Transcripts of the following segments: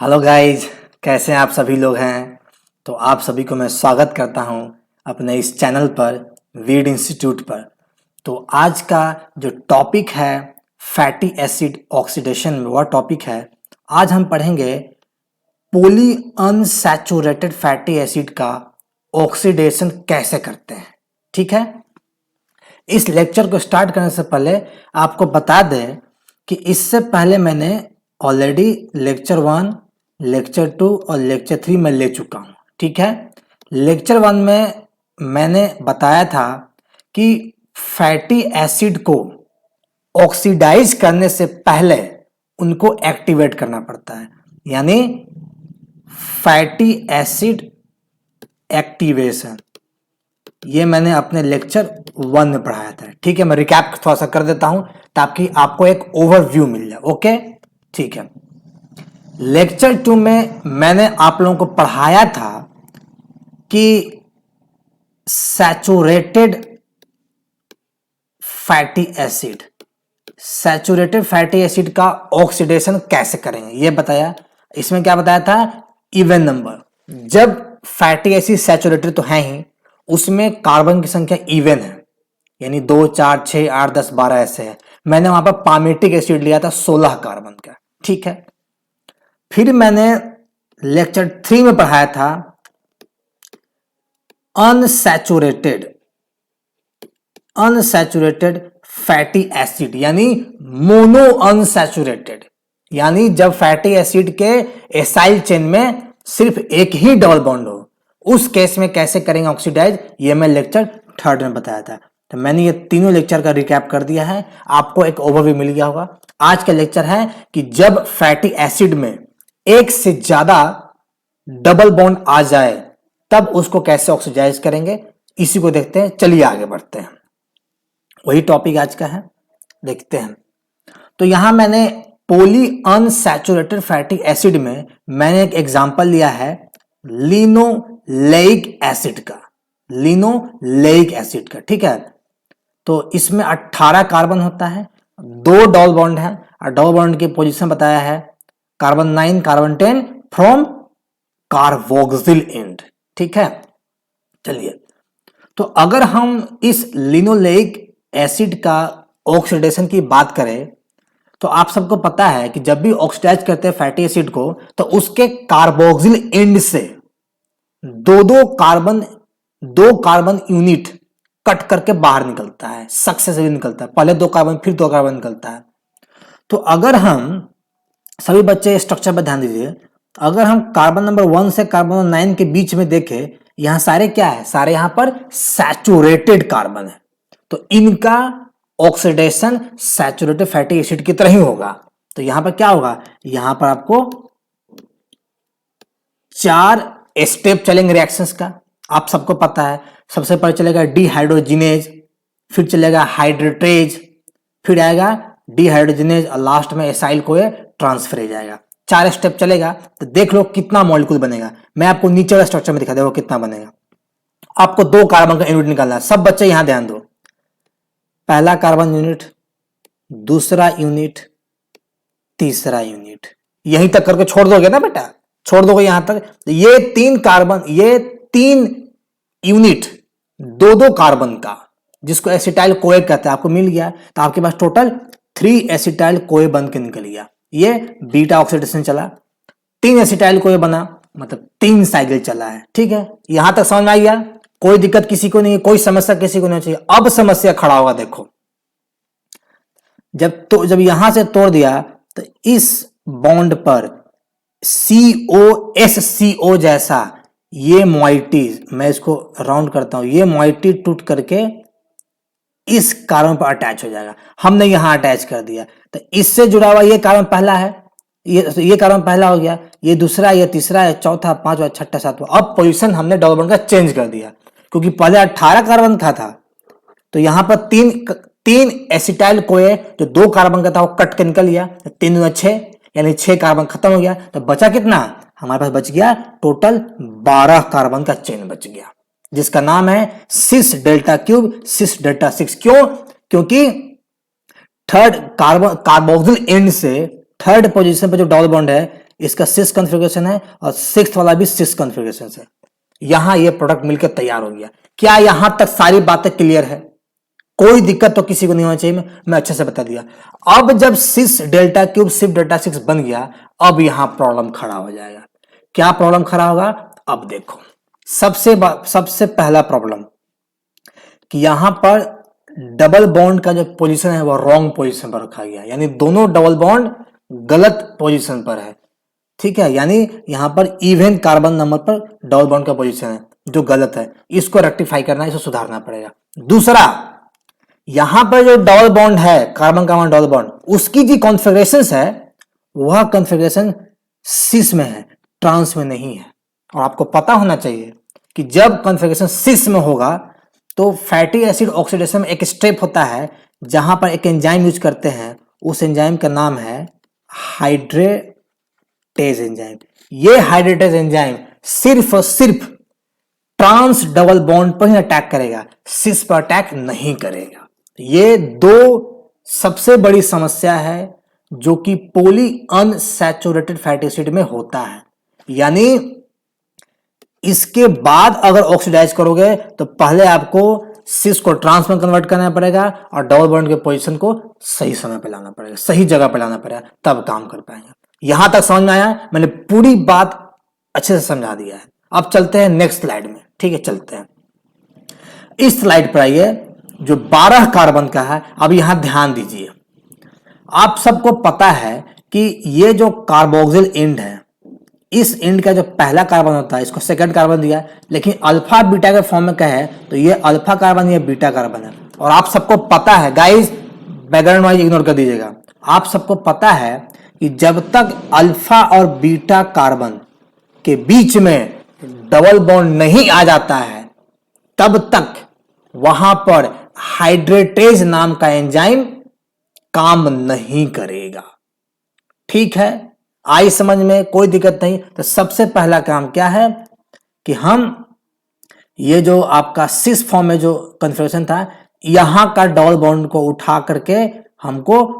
Hello guys, कैसे हैं आप सभी लोग हैं। तो आप सभी को मैं स्वागत करता हूं अपने इस चैनल पर वीड इंस्टीट्यूट पर। तो आज का जो टॉपिक है फैटी एसिड ऑक्सीडेशन में, वह टॉपिक है आज हम पढ़ेंगे पॉली अनसैचुरेटेड फैटी एसिड का ऑक्सीडेशन कैसे करते हैं। ठीक है, इस लेक्चर को स्टार्ट करने से पहले आपको बता दें कि इससे पहले मैंने ऑलरेडी लेक्चर 1, लेक्चर 2 और लेक्चर 3 में ले चुका हूं। ठीक है, लेक्चर 1 में मैंने बताया था कि फैटी एसिड को ऑक्सीडाइज करने से पहले उनको एक्टिवेट करना पड़ता है, यानी फैटी एसिड एक्टिवेशन। ये मैंने अपने लेक्चर 1 में पढ़ाया था। ठीक है, मैं रिकैप थोड़ा सा कर देता हूं ताकि आपको एक ओवरव्यू मिल जाए। ओके, ठीक है। लेक्चर 2 में मैंने आप लोगों को पढ़ाया था कि सैचुरेटेड फैटी एसिड का ऑक्सीडेशन कैसे करेंगे ये बताया। इसमें क्या बताया था, इवन नंबर। जब फैटी एसिड सैचुरेटेड तो है ही, उसमें कार्बन की संख्या इवन है, यानी 2, 4, 6, 8, 10, 12 ऐसे है। मैंने वहां पर पामेटिक एसिड लिया था 16 कार्बन का। ठीक है, फिर मैंने लेक्चर 3 में पढ़ाया था अनसैचुरेटेड फैटी एसिड, यानी मोनो अनसैचुरेटेड, यानी जब फैटी एसिड के एसाइल चेन में सिर्फ एक ही डबल बॉन्ड हो, उस केस में कैसे करेंगे ऑक्सीडाइज, ये मैं लेक्चर 3 में बताया था। तो मैंने ये तीनों लेक्चर का रिकैप कर दिया है, आपको एक ओवरव्यू मिल गया होगा। आज का लेक्चर है कि जब फैटी एसिड में एक से ज्यादा डबल बॉन्ड आ जाए तब उसको कैसे ऑक्सीडाइज करेंगे, इसी को देखते हैं। चलिए आगे बढ़ते हैं, वही टॉपिक आज का है, देखते हैं। तो यहां मैंने पॉली अनसैचुरेटेड फैटी एसिड में मैंने एक एग्जांपल लिया है लिनोलेइक एसिड का। ठीक है, तो इसमें 18 कार्बन होता है, 2 डबल बॉन्ड है और डबल बॉन्ड की पोजीशन बताया है carbon 9, carbon 10 from carboxyl and. ठीक है, चलिए। तो अगर हम इस लिनोलेइक एसिड का ऑक्सीडेशन की बात करें तो आप सबको पता है कि जब भी ऑक्सीडाइज करते हैं फैटी एसिड को तो उसके कार्बोक्सिल एंड से दो कार्बन यूनिट कट करके बाहर निकलता है, सक्सेसिव निकलता है। पहले 2 कार्बन फिर 2 कार्बन निकलता है। तो अगर हम सभी बच्चे स्ट्रक्चर पर ध्यान दीजिए, अगर हम कार्बन नंबर 1 से कार्बन 9 के बीच में देखें, यहां सारे क्या है, सारे यहां पर सैचुरेटेड कार्बन है। तो इनका ऑक्सीडेशन सैचुरेटेड फैटी एसिड की तरह ही होगा। तो यहां पर क्या होगा, यहां पर आपको 4 स्टेप चलेंगे रिएक्शंस का, आप सबको पता है। सबसे पहले चलेगा डिहाइड्रोजिनेज, फिर चलेगा हाइड्रेटेज, फिर आएगा डिहाइड्रोजिनेज और लास्ट में एसाइल कोए ट्रांसफरेज आएगा। 4 स्टेप चलेगा। तो देख लो कितना मॉलिक्यूल बनेगा। मैं आपको नीचे वाला स्ट्रक्चर में दिखा दूंगा कितना बनेगा। आपको 2 कार्बन का यूनिट निकालना है। सब बच्चे यहां ध्यान दो, पहला कार्बन यूनिट, दूसरा यूनिट, तीसरा यूनिट, यहीं तक करके छोड़ दोगे ना बेटा, छोड़ दोगे यहां तक। ये 3 कार्बन, ये 3 यूनिट 2 कार्बन का, जिसको एसिटाइल कोए कहते हैं, आपको मिल गया। तो आपके पास टोटल 3 एसिटाइल कोए बन के निकल गया। ये बीटा ऑक्सीडेशन चला, 3 एसिटाइल कोए बना, मतलब 3 साइकिल चला है। ठीक है, यहां तक समझ में आ गया, कोई दिक्कत किसी को नहीं है, कोई समस्या किसी को नहीं चाहिए। अब समस्या खड़ा होगा, देखो। जब यहां से तोड़ दिया तो इस बॉन्ड पर COSCO जैसा ये मोइटी, मैं इसको राउंड करता हूं, ये मोइटी टूट करके इस कार्बन पर अटैच हो जाएगा। हमने यहां अटैच कर दिया, तो इससे जुड़ा हुआ ये कार्बन पहला है, ये कार्बन पहला हो गया, ये दूसरा, ये तीसरा है, चौथा, पांचवा, छठा, सातवां। अब पोजीशन हमने डबल बॉन्ड का चेंज कर दिया, क्योंकि पहले 18 कार्बन था तो यहां पर 3 एसिटाइल कोए, जो 2 कार्बन का था वो कट के निकल गया, 3 दूना 6, यानी 6 कार्बन खत्म हो गया। तो बचा कितना, हमारे पास बच गया टोटल 12 कार्बन का चेन बच गया, जिसका नाम है सिस डेल्टा क्यूब, सिस डेल्टा 6। क्यों, क्योंकि थर्ड कार्बोक्सिल एंड से थर्ड पोजीशन पर जो डबल बॉन्ड है इसका सिस कॉन्फ़िगरेशन है और सिक्स्थ वाला भी सिस कॉन्फ़िगरेशन है। यहां ये प्रोडक्ट मिलकर तैयार हो गया। क्या यहां तक सारी बातें क्लियर है? कोई दिक्कत तो किसी को नहीं होना चाहिए, मैं अच्छे से बता दिया। अब जब सिस डेल्टा क्यूब सिर्फ डेल्टा 6 बन गया, अब यहां प्रॉब्लम खड़ा हो जाएगा। क्या प्रॉब्लम खड़ा होगा? अब देखो, सबसे पहला प्रॉब्लम कि यहां पर डबल बॉन्ड का जो पोजीशन है वो रॉन्ग पोजीशन पर रखा गया, यानी दोनों डबल बॉन्ड गलत पोजीशन पर है। ठीक है, यानी यहां पर इवन कार्बन नंबर पर डबल बॉन्ड का पोजीशन है जो गलत है, इसको रेक्टिफाई करना है, इसको सुधारना पड़ेगा। दूसरा, यहां पर जो डबल बॉन्ड है कार्बन कार्बन डबल बॉन्ड, उसकी जो कॉन्फ़िगरेशन है वह कॉन्फ़िगरेशन सिस में है, ट्रांस में नहीं है। और आपको पता होना चाहिए कि जब कॉन्फ़िगरेशन सिस में होगा तो फैटी एसिड ऑक्सीडेशन में एक स्टेप होता है जहां पर एक एंजाइम यूज करते हैं, उस एंजाइम का नाम है हाइड्रेटेज एंजाइम। ये हाइड्रेटेज एंजाइम सिर्फ और सिर्फ ट्रांस डबल बॉन्ड पर ही अटैक करेगा, सिस पर अटैक नहीं करेगा। ये दो सबसे बड़ी समस्या है जो कि पॉली अनसैचुरेटेड फैटी एसिड में होता है। यानी इसके बाद अगर ऑक्सीडाइज करोगे तो पहले आपको सिस को ट्रांस में कन्वर्ट करना पड़ेगा और डबल बॉन्ड के पोजीशन को सही समय पे लाना पड़ेगा, सही जगह पे लाना पड़ेगा, तब काम कर पाएंगे। यहां तक समझ में आया? मैंने पूरी बात अच्छे से समझा दिया है। अब चलते हैं नेक्स्ट स्लाइड में। ठीक है, चलते हैं इस स्लाइड पर। आइए, जो 12 कार्बन का है, अब यहां ध्यान दीजिए। आप सबको पता है कि ये जो कार्बोक्सिल एंड है, इस एंड का जो पहला कार्बन होता है इसको सेकंड कार्बन दिया, लेकिन अल्फा बीटा के फॉर्म में कहे तो ये अल्फा कार्बन, ये बीटा कार्बन है। और आप सबको पता है गाइस, बैकग्राउंड वाइज इग्नोर कर दीजिएगा, आप सबको पता है कि जब तक अल्फा और बीटा कार्बन के बीच में डबल बॉन्ड नहीं आ जाता है तब तक वहां पर हाइड्रेटेज नाम का एंजाइम काम नहीं करेगा। ठीक है, आई समझ में? कोई दिक्कत नहीं। तो सबसे पहला काम क्या है कि हम ये जो आपका सिस फॉर्म में जो कन्फिगरेशन था, यहां का डबल बॉन्ड को उठा करके हमको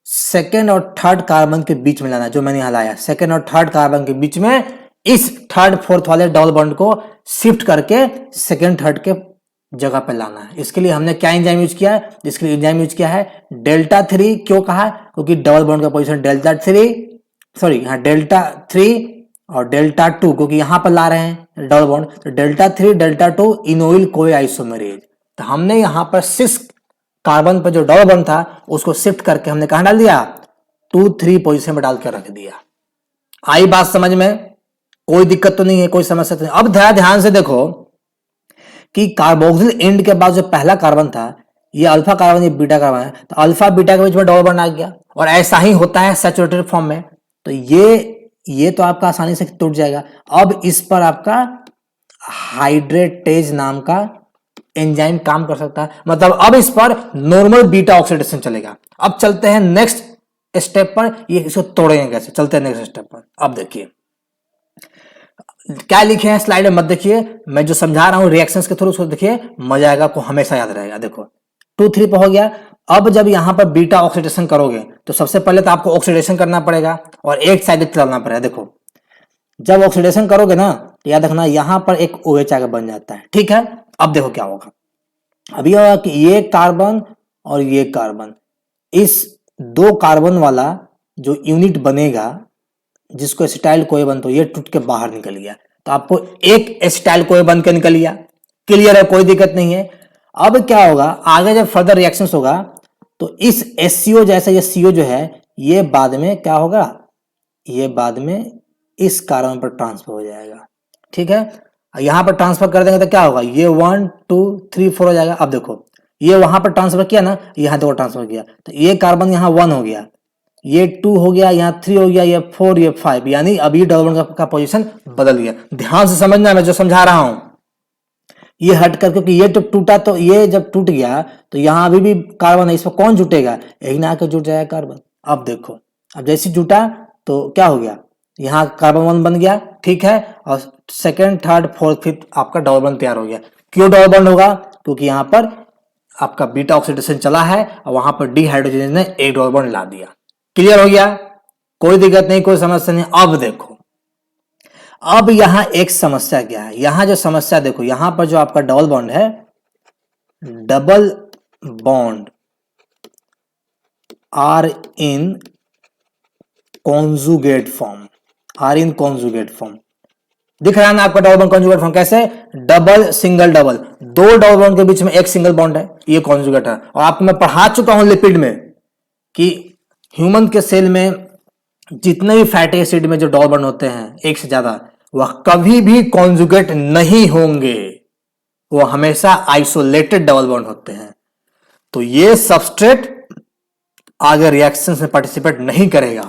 सेकेंड और थर्ड कार्बन के बीच में लाना है, जो मैंने यहां लाया सेकेंड और थर्ड कार्बन के बीच में इस थर्ड फोर्थ वाले डबल बॉन्ड को शिफ्ट करके सेकेंड थर्ड के जगह पर लाना है। इसके लिए हमने क्या एंजाइम यूज किया है? इसके लिए एंजाइम यूज किया है डेल्टा 3। क्यों कहा? क्योंकि डबल बॉन्ड का पोजीशन डेल्टा 3 और डेल्टा 2, क्योंकि यहां पर ला रहे हैं डबल बॉन्ड, तो डेल्टा 3 डेल्टा 2 इनोइल कोई आइसोमेरेज। तो हमने यहां पर सिस कार्बन पर जो डबल बॉन्ड था उसको शिफ्ट करके हमने कहां डाल दिया? 2-3 पोजीशन में डालकर रख दिया। आई बात समझ में? कोई दिक्कत तो नहीं है, कोई समस्या तो नहीं। अब ध्यान से देखो कि कार्बोक्सिल एंड के बाद जो पहला कार्बन था, ये अल्फा कार्बन, ये बीटा कार्बन है, तो अल्फा बीटा के बीच में डबल बॉन्ड आ गया। और ऐसा ही होता है सैचुरेटेड फॉर्म में, तो ये तो आपका आसानी से टूट जाएगा। अब इस पर आपका हाइड्रेटेज नाम का एंजाइम काम कर सकता है, मतलब अब इस पर नॉर्मल बीटा ऑक्सीडेशन चलेगा। अब चलते हैं नेक्स्ट स्टेप पर, ये इसको तोड़ेंगे कैसे, चलते हैं नेक्स्ट स्टेप पर। अब देखिए क्या लिखे हैं स्लाइड में, मत देखिए, मैं जो समझा रहा हूं रिएक्शंस के थ्रू उसको देखिए, मजा आएगा, आपको हमेशा याद रहेगा। देखो 2-3 पे हो गया। अब जब यहां पर बीटा ऑक्सीडेशन करोगे तो सबसे पहले तो आपको ऑक्सीडेशन करना पड़ेगा और एक साइड चलना पड़ेगा। देखो जब ऑक्सीडेशन करोगे ना तो याद रखना यहां पर एक OH आगे बन जाता है। ठीक है, अब देखो क्या होगा। अब यह होगा कि ये कार्बन और ये कार्बन, इस दो कार्बन वाला जो यूनिट बनेगा जिसको एसिटाइल कोए बन, तो ये टूट के बाहर निकल गया, तो आपको एक एसिटाइल कोए बन के निकल गया। क्लियर है? कोई दिक्कत नहीं है। अब क्या होगा, आगे जब फर्दर रिएक्शंस होगा तो इस HCO जैसा ये CO जो है ये बाद में क्या होगा, ये बाद में इस कार्बन पर ट्रांसफर हो जाएगा। ठीक है, यहां पर ट्रांसफर कर देंगे तो क्या होगा, ये 1 2 3 4 हो जाएगा। अब देखो ये वहां पर ट्रांसफर किया ना, यहां तो ट्रांसफर किया, तो ये कार्बन यहां 1 हो गया, ये 2 हो गया, यहाँ 3 हो गया, ये 4, ये 5, यानी अभी डबल बॉन्ड का पोजीशन बदल गया। ध्यान से समझना मैं जो समझा रहा हूं, ये हट कर, क्योंकि ये तो टूटा, तो ये जब टूट गया तो यहाँ अभी भी कार्बन है, इस पर कौन जुटेगा, यही ना आकर जुट जाएगा कार्बन। अब देखो, अब जैसे जुटा तो क्या हो गया, यहाँ कार्बन 1 बन गया। ठीक है, और सेकेंड थर्ड फोर्थ फिफ्थ आपका डबल बॉन्ड तैयार हो गया। क्यों डबल बॉन्ड होगा? क्योंकि यहाँ पर आपका बीटा ऑक्सीडेशन चला है और वहां पर डिहाइड्रोजन ने एक डबल बॉन्ड ला दिया। क्लियर हो गया? कोई दिक्कत नहीं, कोई समस्या नहीं। अब देखो, अब यहां एक समस्या क्या है, यहां जो समस्या देखो, यहां पर जो आपका डबल बॉन्ड है, double bond are in conjugate form, are in conjugate form. दिख रहा है ना आपका डबल बॉन्ड कॉन्जुगेट फॉर्म कैसे? डबल सिंगल डबल, दो डबल बॉन्ड के बीच में एक सिंगल बॉन्ड है, ये कॉन्जुगेट है। और आपको मैं पढ़ा चुका हूं लिपिड में कि ह्यूमन के सेल में जितने भी फैटी एसिड में जो डबल बॉन्ड होते हैं एक से ज्यादा, वह कभी भी कॉन्जुगेट नहीं होंगे, वो हमेशा आइसोलेटेड डबल बॉन्ड होते हैं। तो ये सबस्ट्रेट आगे रिएक्शन में पार्टिसिपेट नहीं करेगा।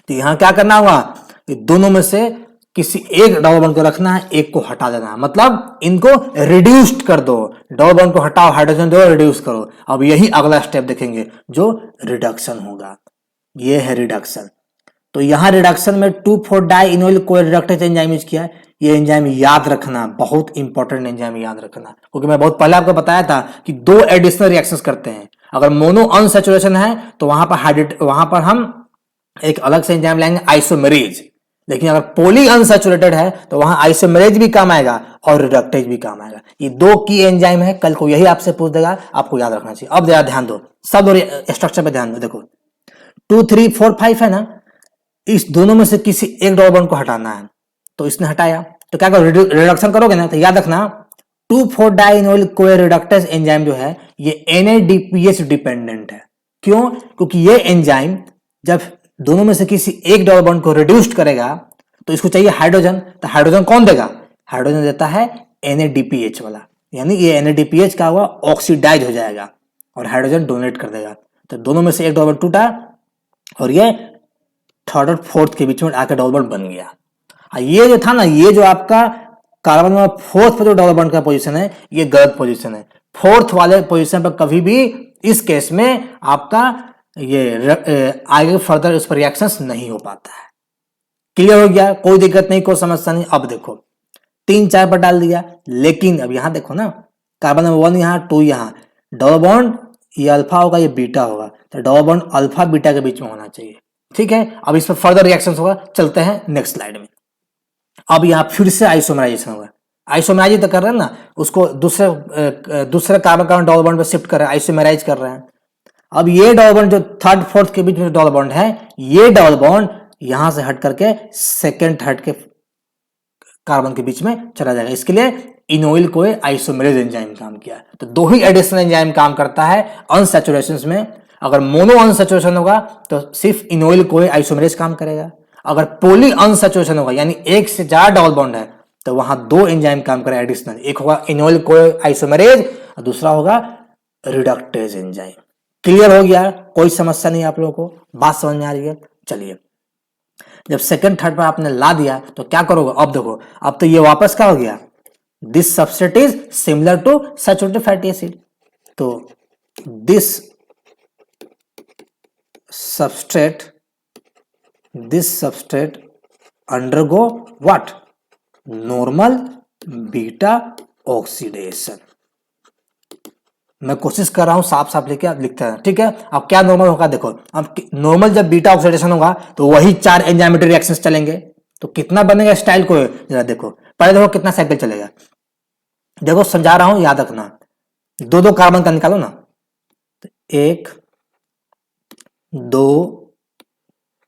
तो यहां क्या करना होगा, दोनों में से किसी एक डबल बॉन्ड को रखना है, एक को हटा देना है, मतलब इनको रिड्यूस्ड कर दो, डबल बॉन्ड को हटाओ, हाइड्रोजन दो, रिड्यूस करो। अब यही अगला स्टेप देखेंगे जो रिडक्शन होगा, ये है रिडक्शन। तो यहां रिडक्शन में 2,4-डाइइनोइल कोई रिडक्टेज एंजाइम यूज किया है। ये एंजाइम याद रखना, बहुत इंपॉर्टेंट एंजाइम याद रखना, क्योंकि मैं बहुत पहले आपको बताया था कि दो एडिशनल रिएक्शंस करते हैं। अगर मोनो अनसैचुरेशन है तो वहां पर हम एक अलग से एंजाइम लेंगे आइसोमेरेज, लेकिन अगर पॉली अनसैचुरेटेड है तो वहां आइसोमेरेज भी काम आएगा और रिडक्टेज भी काम आएगा। ये दो की एंजाइम है, कल को यही आपसे पूछ देगा, आपको याद रखना चाहिए। अब जरा ध्यान दो, सब स्ट्रक्चर पे ध्यान दो। देखो 2, 3, 4, 5 है ना, इस दोनों में से किसी एक डबल बॉन्ड को हटाना है, तो इसने हटाया, तो क्या करो, रिडक्शन करोगे ना, तो याद रखना 2,4-डाइइनोइल कोई रिडक्टेज एंजाइम जो है ये NADPH डिपेंडेंट है। क्यों? क्योंकि ये एंजाइम जब दोनों में से किसी एक डबल बॉन्ड को रिड्यूस्ड करेगा तो इसको चाहिए हाइड्रोजन, तो हाइड्रोजन कौन देगा? हाइड्रोजन देता है NADPH वाला, यानी ये NADPH का हुआ ऑक्सीडाइज हो जाएगा और हाइड्रोजन डोनेट कर देगा। तो दोनों में से एक डबल बॉन्ड टूटा और ये थर्ड और फोर्थ के बीच में आकर डबल बॉन्ड बन गया। ये जो था ना, ये जो आपका कार्बन में फोर्थ पर जो डबल बॉन्ड का पोजीशन है, ये गलत पोजीशन है। फोर्थ वाले पोजीशन पर कभी भी इस केस में आपका ये आगे फर्दर उस पर रिएक्शंस नहीं हो पाता है। क्लियर हो गया? कोई दिक्कत नहीं, कोई समस्या नहीं। अब देखो 3, 4 पर डाल दिया, लेकिन अब यहां देखो ना, कार्बन नंबर 1 यहां, 2 यहां, डबल बॉन्ड ये अल्फा होगा, ये बीटा होगा, तो डबल बॉन्ड अल्फा बीटा के बीच में होना चाहिए। ठीक है, अब इस पर फर्दर रिएक्शंस होगा। चलते हैं नेक्स्ट स्लाइड में। अब यहां फिर से आइसोमराइजेशन होगा। आइसोमराइज तो कर रहे हैं ना, उसको दूसरे कार्बन कार्बन डबल बॉन्ड पे शिफ्ट कर रहे हैं, आइसोमराइज कर रहे हैं। अब ये डबल बॉन्ड जो थर्ड फोर्थ के बीच में डबल बॉन्ड है, ये डबल बॉन्ड यहां से हट करके सेकेंड थर्ड के कार्बन के बीच में चला जाएगा। इसके लिए इनोइल कोई आइसोमरेज एंजाइम काम किया है। तो दो ही एडिशनल एंजाइम काम करता है अनसैचुरेशन में। अगर मोनो अनसैचुरेशन होगा तो सिर्फ इनोइल कोई आइसोमरेज काम करेगा। अगर पॉली अनसैचुरेशन होगा, यानी एक से ज्यादा डबल बॉन्ड है, तो वहां दो एंजाइम काम करेगा एडिशनल। एक होगा इनोइल कोई आइसोमरेज और दूसरा होगा रिडक्टेज एंजाइम। क्लियर हो गया? कोई समस्या नहीं आप लोगों को? बात समझ में आ रही है? चलिए, जब सेकंड थर्ड पर आपने ला दिया तो क्या करोगे? अब देखो, अब तो ये वापस क्या हो गया, this substrate is similar to saturated fatty acid. तो this substrate undergo what? Normal beta oxidation. मैं कोशिश कर रहा हूं साफ साफ लिखते हैं, ठीक है। अब क्या नॉर्मल होगा? देखो, अब नॉर्मल जब बीटा ऑक्सीडेशन होगा तो वही 4 एंजाइमेटिक रिएक्शंस चलेंगे। तो कितना बनेगा स्टाइल को जरा देखो, पहले देखो कितना साइकिल चलेगा। देखो समझा रहा हूं, याद रखना। दो कार्बन का निकालो ना, तो 1 2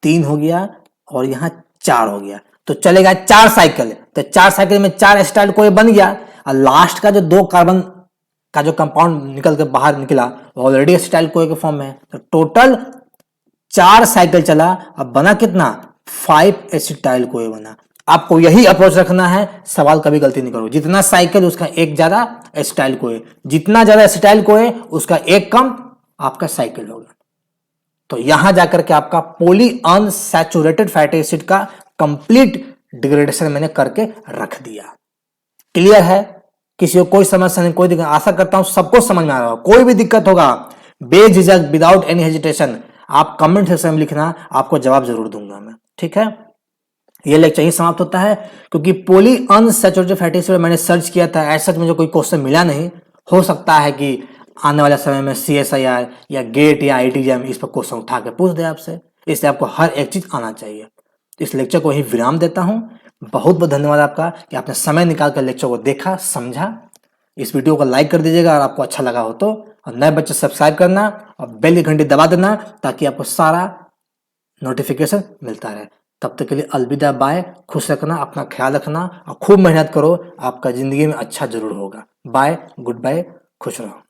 3 हो गया और यहां 4 हो गया, तो चलेगा 4 साइकिल। तो 4 साइकिल में 4 स्टाइल कोई बन गया और लास्ट का जो 2 कार्बन का जो कंपाउंड निकल के बाहर निकला वो ऑलरेडी एसिटाइल कोए के फॉर्म में है। तो टोटल 4 साइकिल चला, अब बना कितना? 5 एसिटाइल कोए बना। आपको यही अप्रोच रखना है, सवाल कभी गलती नहीं करो। जितना साइकिल उसका एक ज्यादा एसिटाइल कोए, जितना ज्यादा एसिटाइल कोए उसका एक कम आपका साइकिल होगा। तो यहां जाकर के आपका पॉली अनसैचुरेटेड फैटी एसिड का कंप्लीट डिग्रेडेशन मैंने करके रख दिया। क्लियर है? किसी को कोई समस्या नहीं, कोई दिक्कत? आशा करता हूं सबको समझ में आ रहा होगा। कोई भी दिक्कत होगा बेझिझक, विदाउट एनी हेजिटेशन, आप कमेंट सेक्शन में लिखना, आपको जवाब जरूर दूंगा मैं। ठीक है, ये लेक्चर ही समाप्त होता है। क्योंकि पॉली अनसैचुरेटेड फैटी एसिड मैंने सर्च किया था, ऐसा मुझे कोई क्वेश्चन मिला नहीं। हो सकता है कि आने वाले समय में CSIR या गेट या IIT इस पर क्वेश्चन उठा के पूछ दे आपसे। इसलिए आपको हर एक चीज़ आना चाहिए। इस लेक्चर को वहीं विराम देता हूँ। बहुत बहुत धन्यवाद आपका कि आपने समय निकाल कर लेक्चर को देखा, समझा। इस वीडियो को लाइक कर दीजिएगा अगर आपको अच्छा लगा हो तो, और नए बच्चे सब्सक्राइब करना और बेल की घंटी दबा देना ताकि आपको सारा नोटिफिकेशन मिलता रहे। तब तक के लिए अलविदा, बाय। खुश रखना, अपना ख्याल रखना और खूब मेहनत करो, आपका ज़िंदगी में अच्छा जरूर होगा। बाय, गुड बाय, खुश रहो।